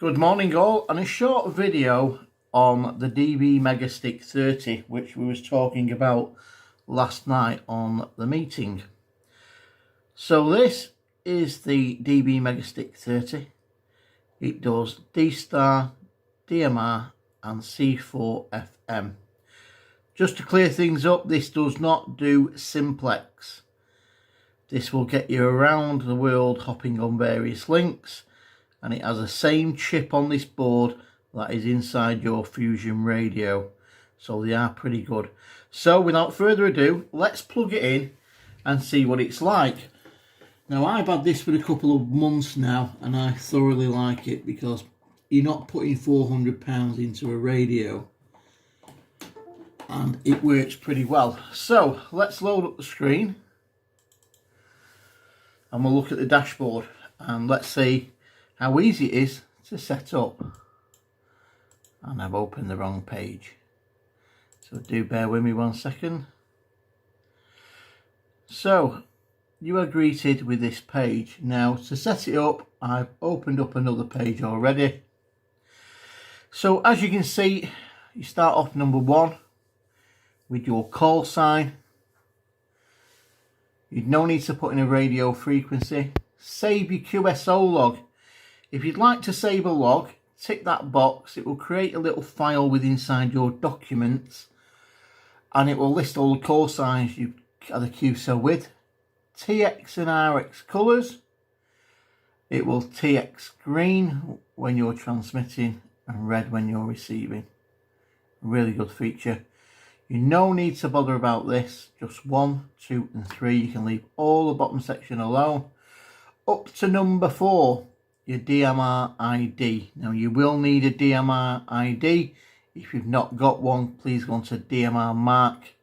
Good morning all, and a short video on the Dvmega Stick 30 which we was talking about last night on the meeting. So this is the Dvmega Stick 30. It does D-Star, DMR and C4 FM. Just to clear things up, this does not do simplex. This will get you around the world hopping on various links, and it has the same chip on this board that is inside your Fusion radio, so they are pretty good. So without further ado, let's plug it in and see what it's like. Now, I've had this for a couple of months now and I thoroughly like it because you're not putting £400 into a radio and it works pretty well. So let's load up the screen and we'll look at the dashboard and let's see how easy it is to set up. And I've opened the wrong page, so do bear with me 1 second. So you are greeted with this page. Now to set it up, I've opened up another page already. So as you can see, you start off number 1 with your call sign. You'd no need to put in a radio frequency. Save your QSO log. If you'd like to save a log, tick that box. It will create a little file with inside your documents and it will list all the call signs you had a QSO with. TX and RX colours. It will TX green when you're transmitting and red when you're receiving. Really good feature. You no need to bother about this. Just 1, 2 and 3. You can leave all the bottom section alone. Up to number 4. Your DMR ID. Now you will need a DMR ID. If you've not got one, please go on to DMR Mark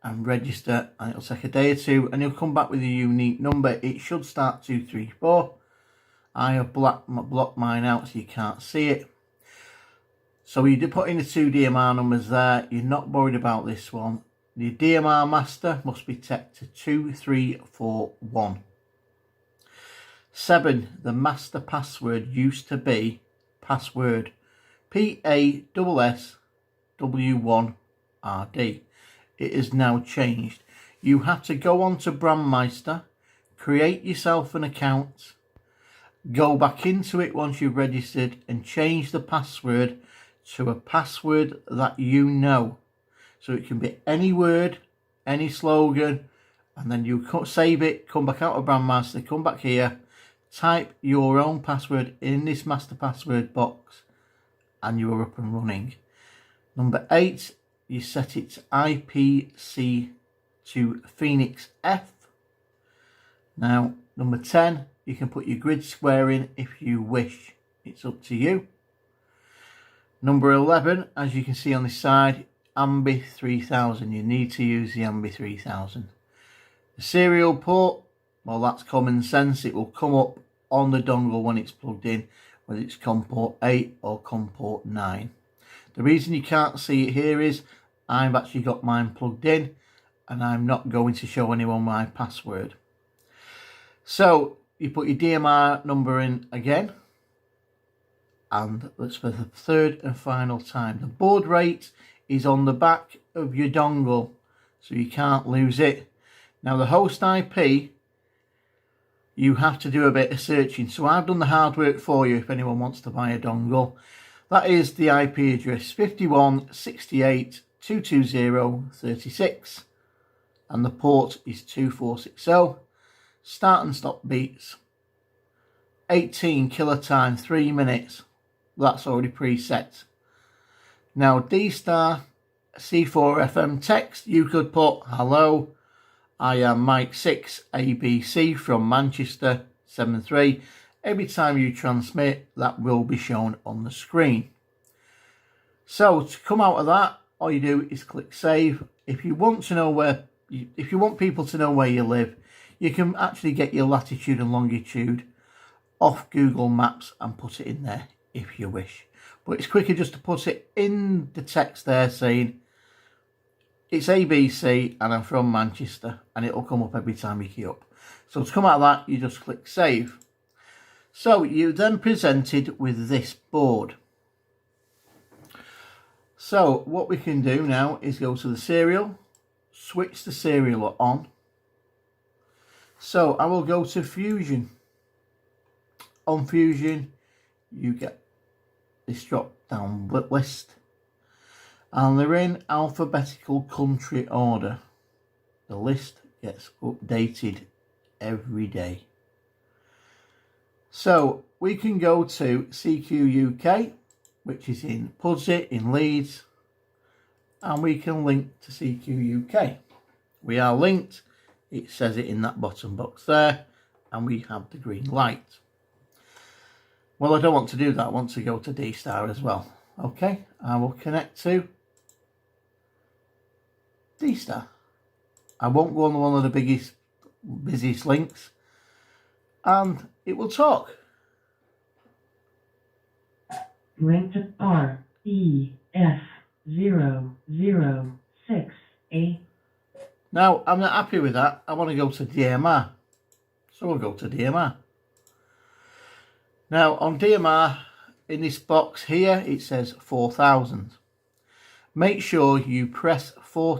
and register, and it'll take a day or two and you'll come back with a unique number. It should start 234. I have blocked mine out so you can't see it. So you put in the 2 DMR numbers there. You're not worried about this one. The DMR master must be set to 2341. 7. The master password used to be password PASSW1RD. It is now changed. You have to go on to Brandmeister, create yourself an account, go back into it once you've registered and change the password to a password that you know. So it can be any word, any slogan, and then you save it, come back out of Brandmeister, come back here, type your own password in this master password box and you are up and running. Number 8, you set it to IPC to Phoenix F. Now number 10, you can put your grid square in if you wish. It's up to you. Number 11, as you can see on this side, AMBI 3000. You need to use the AMBI 3000. The serial port, well, that's common sense. It will come up on the dongle when it's plugged in, whether it's COM port 8 or COM port 9. The reason you can't see it here is I've actually got mine plugged in and I'm not going to show anyone my password. So you put your DMR number in again, and that's for the 3rd and final time. The baud rate is on the back of your dongle, so you can't lose it. Now the host IP, you have to do a bit of searching, so I've done the hard work for you if anyone wants to buy a dongle. That is the IP address 5168.220.36 and the port is 2460. Start and stop beats 18 kilotime 3 minutes. That's already preset. Now D-Star C4 FM text, you could put hello, I am Mike 6 ABC from Manchester 73. Every time you transmit, that will be shown on the screen. So to come out of that, all you do is click save. If you want to know if you want people to know where you live, you can actually get your latitude and longitude off Google Maps and put it in there if you wish. But it's quicker just to put it in the text there saying it's ABC and I'm from Manchester, and it'll come up every time you key up. So to come out of that, you just click save. So you're then presented with this board. So what we can do now is go to the serial, switch the serial on. So I will go to Fusion. On Fusion, you get this drop down list, and they're in alphabetical country order. The list gets updated every day. So we can go to CQ UK, which is in Pudsey in Leeds, and we can link to CQ UK. We are linked. It says it in that bottom box there, and we have the green light. Well, I don't want to do that. I want to go to D-Star as well. Okay, I will connect to D-Star. I won't go on one of the busiest links, and it will talk. Link to REF006A. Now, I'm not happy with that. I want to go to DMR. So we'll go to DMR. Now, on DMR, in this box here, it says 4000. Make sure you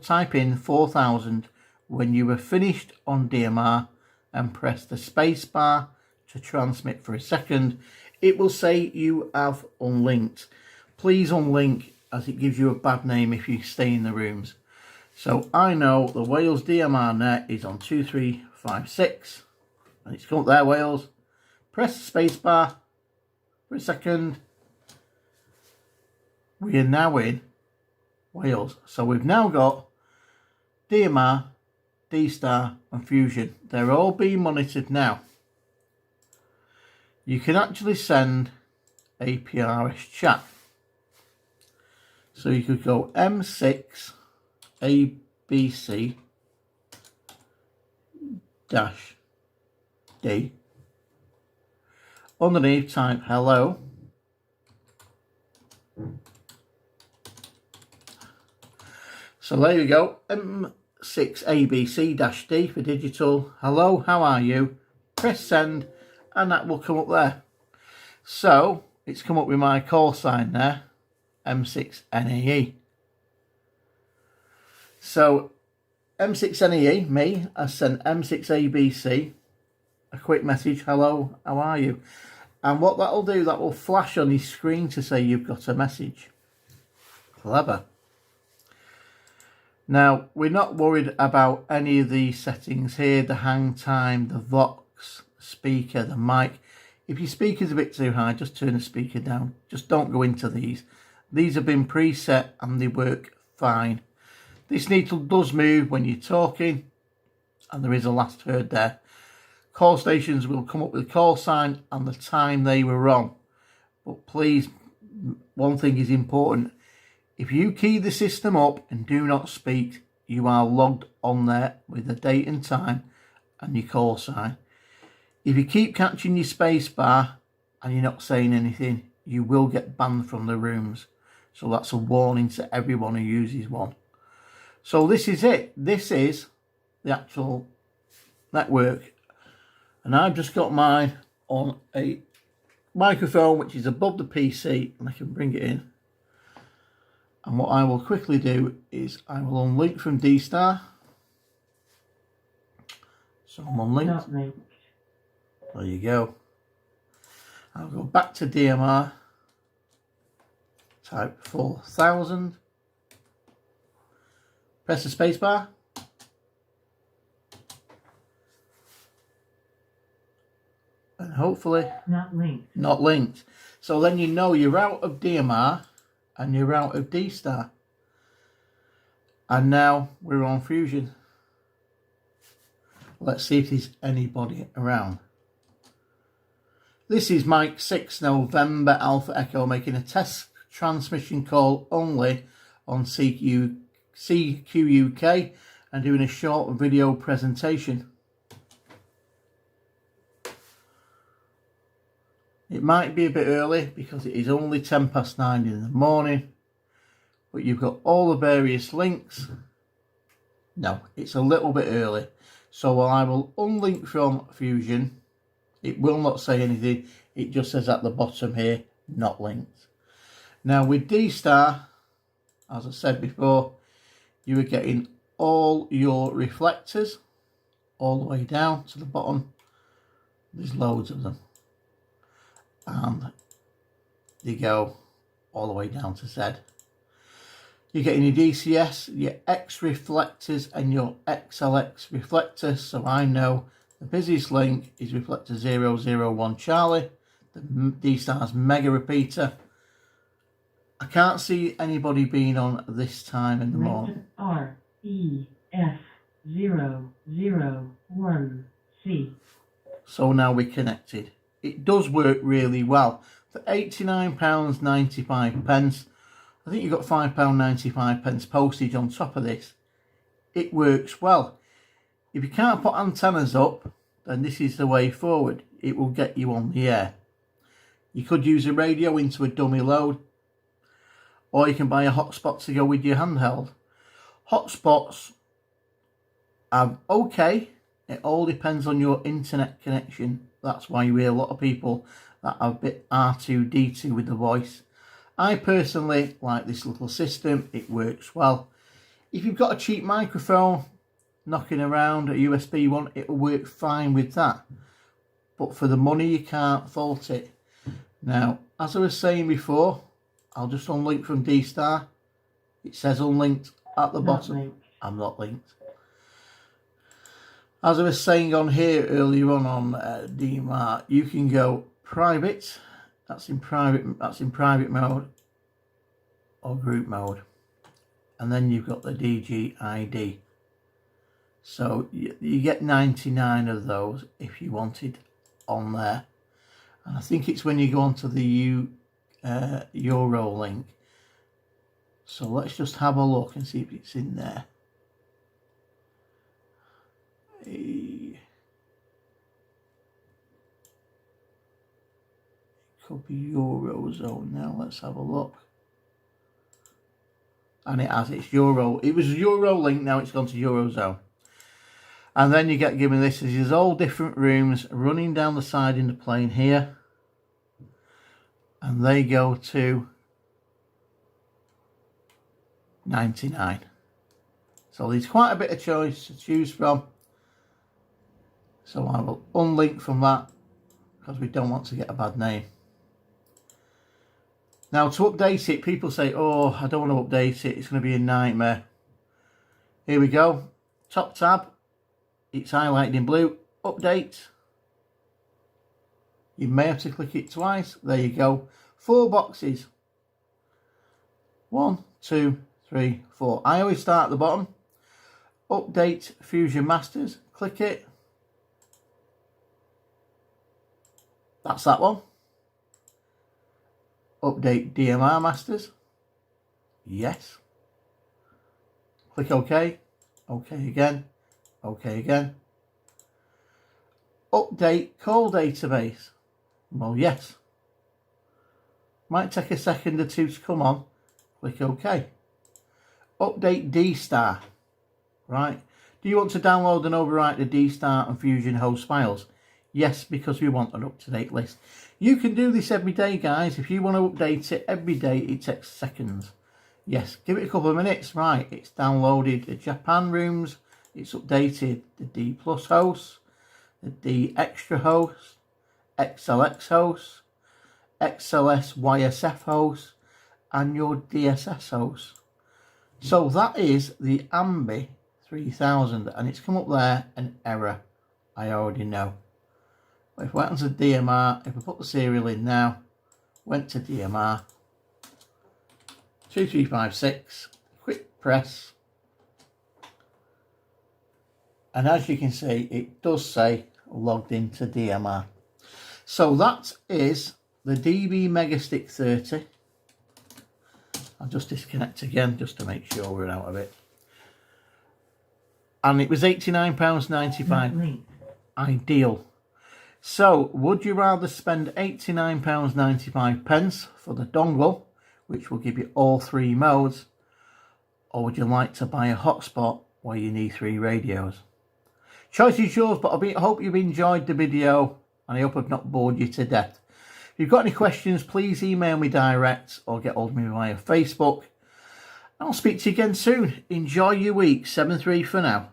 type in 4000 when you are finished on DMR and press the space bar to transmit for a second. It will say you have unlinked. Please unlink, as it gives you a bad name if you stay in the rooms. So I know the Wales DMR net is on 2356, and it's come up there, Wales. Press the space bar for a second. We are now in Wales. So we've now got DMR, D-Star and Fusion. They're all being monitored now. You can actually send a PRS chat. So you could go M6 ABC -D. Underneath type hello. So there you go. M6 ABC-D for digital. Hello, how are you? Press send and that will come up there. So it's come up with my call sign there. M6NAE. So M6NAE, me, I sent M6ABC a quick message, hello, how are you? And what that'll do, that will flash on your screen to say you've got a message. Clever. Now, we're not worried about any of these settings here, the hang time, the Vox, speaker, the mic. If your speaker's a bit too high, just turn the speaker down. Just don't go into these. These have been preset and they work fine. This needle does move when you're talking, and there is a last heard there. Call stations will come up with a call sign and the time they were on. But please, one thing is important. If you key the system up and do not speak, you are logged on there with the date and time and your call sign. If you keep catching your space bar and you're not saying anything, you will get banned from the rooms. So that's a warning to everyone who uses one. So this is it. This is the actual network. And I've just got mine on a microphone which is above the PC, and I can bring it in. And what I will quickly do is I will unlink from D-Star. So I'm unlinked. There you go. I'll go back to DMR. Type 4000. Press the space bar. And hopefully not linked. Not linked. So then you know you're out of DMR and you're out of D-Star. And now we're on Fusion. Let's see if there's anybody around. This is Mike 6 November Alpha Echo making a test transmission call only on CQ UK and doing a short video presentation. It might be a bit early because it is only 9:10 in the morning, but you've got all the various links. No, it's a little bit early. So I will unlink from Fusion. It will not say anything. It just says at the bottom here, not linked. Now with D-Star, as I said before, you are getting all your reflectors all the way down to the bottom. There's loads of them. And they go all the way down to Z. You're getting your DCS, your X reflectors and your XLX reflectors. So I know the busiest link is reflector 001 Charlie, the D-Star's mega repeater. I can't see anybody being on this time in the morning. REF001C. So now we're connected. It does work really well. For £89.95, I think you've got £5.95 postage on top of this. It works well. If you can't put antennas up, then this is the way forward. It will get you on the air. You could use a radio into a dummy load, or you can buy a hotspot to go with your handheld. Hotspots are okay. It all depends on your internet connection. That's why you hear a lot of people that are a bit R2D2 with the voice. I personally like this little system. It works well. If you've got a cheap microphone knocking around, a USB one, it'll work fine with that. But for the money, you can't fault it. Now, as I was saying before, I'll just unlink from D-Star. It says unlinked at the bottom. Linked. I'm not linked. As I was saying on here earlier on DMAR, you can go private. That's in private mode or group mode. And then you've got the DG ID. So you get 99 of those if you wanted on there. And I think it's when you go onto the Euro link. So let's just have a look and see if it's in there. It could be Eurozone now. Let's have a look. And it has, it's Euro. It was Euro link, now it's gone to Eurozone. And then you get given this. There's all different rooms running down the side in the plane here. And they go to 99. So there's quite a bit of choice to choose from. So I will unlink from that because we don't want to get a bad name. Now to update it, people say, oh, I don't want to update it. It's going to be a nightmare. Here we go. Top tab. It's highlighted in blue. Update. You may have to click it twice. There you go. 4 boxes. 1, 2, 3, 4. I always start at the bottom. Update Fusion Masters. Click it. That's that one. Update DMR Masters. Yes. Click OK. OK again. OK again. Update call database. Well, yes. Might take a second or two to come on. Click OK. Update D-Star. Right. Do you want to download and overwrite the D-Star and Fusion host files? Yes, because we want an up-to-date list. You can do this every day, guys. If you want to update it every day, it takes seconds. Yes, give it a couple of minutes. Right, it's downloaded the Japan rooms. It's updated the D Plus hosts, the D Extra hosts, XLX hosts, XLS YSF hosts, and your DSS hosts. So that is the Ambi 3000, and it's come up there, an error. I already know. But if we went onto DMR, if we put the serial in now, went to DMR, 2356, quick press, and as you can see, it does say logged into DMR. So that is the Dvmega Stick 30. I'll just disconnect again just to make sure we're out of it. And it was £89.95. Ideal. So, would you rather spend £89.95 for the dongle, which will give you all 3 modes, or would you like to buy a hotspot where you need 3 radios? Choice is yours, but I hope you've enjoyed the video. and I hope I've not bored you to death. If you've got any questions, please email me direct or get hold of me via Facebook. I'll speak to you again soon. Enjoy your week. 7-3 for now.